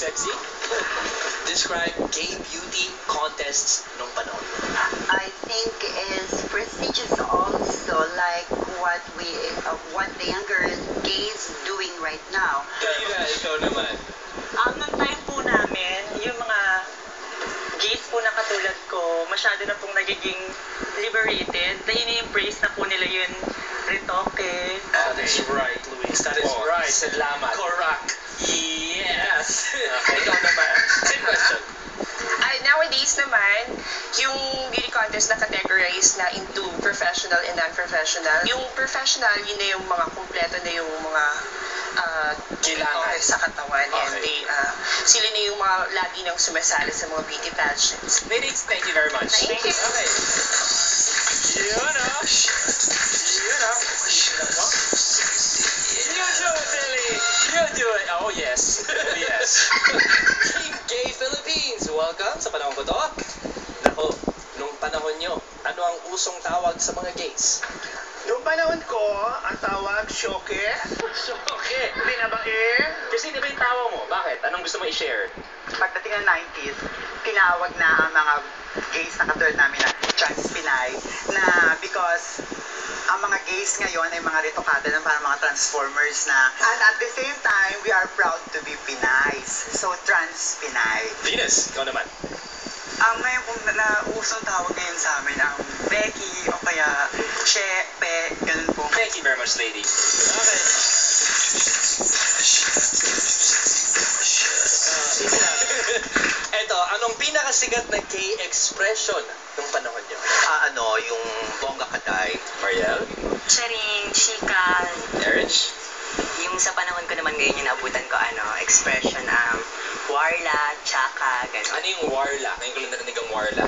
sexy? Describe gay beauty contests nung panahon. I think is prestigious also, like what the younger gays doing right now. Ikaw naman. Nung time po namin, yung mga gays po na katulad ko, masyado na pong nagiging liberated. Na ini-embrace na po nila yun retoke. That is right, Luis. That is right. Salamat. Correct. Yes. Ikaw naman. Same question. Nowadays naman, yung beauty contest na categorized na into professional and non-professional. Yung professional, yun na yung mga kumpleto na yung mga Kailangan. sa katawan. And Okay. sila na yung mga lagi nang sumasali sa mga beauty pageants. Ladies, thank you very much. Thank you. Okay. Yun o. Yun o. You do it, Billy. You do it. Oh, yes. Oh, yes. Team Gay Philippines, welcome sa panahon ko to. Nako, nung panahon nyo, ano ang usong tawag sa mga gays? Noong panahon ko, ang tawag, syoke. Okay. Binabae. Kasi di ba yung tawa mo? Bakit? Anong gusto mo i-share? Pagdating ng 90s, tinawag na ang mga gays na katulad namin na trans-Pinay na because ang mga gays ngayon ay mga retokada ng parang mga transformers na. And at the same time, we are proud to be Pinays. So, trans-Pinay. Venus, ikaw naman. Ngayon kung nausong tawag ngayon sa amin, ang Becky o kaya She, Pe, ganun po. Thank you very much, lady. Okay. Eto, anong pinakasigat na gay expression nung panahon nyo? Yung bongga katay. Mariel? Charing, chika. Marriage? Yung sa panahon ko naman ngayon, yung naabutan ko, expression, warla, tsaka, gano'n. Ano yung warla? Ngayon ko lang narinig ang warla.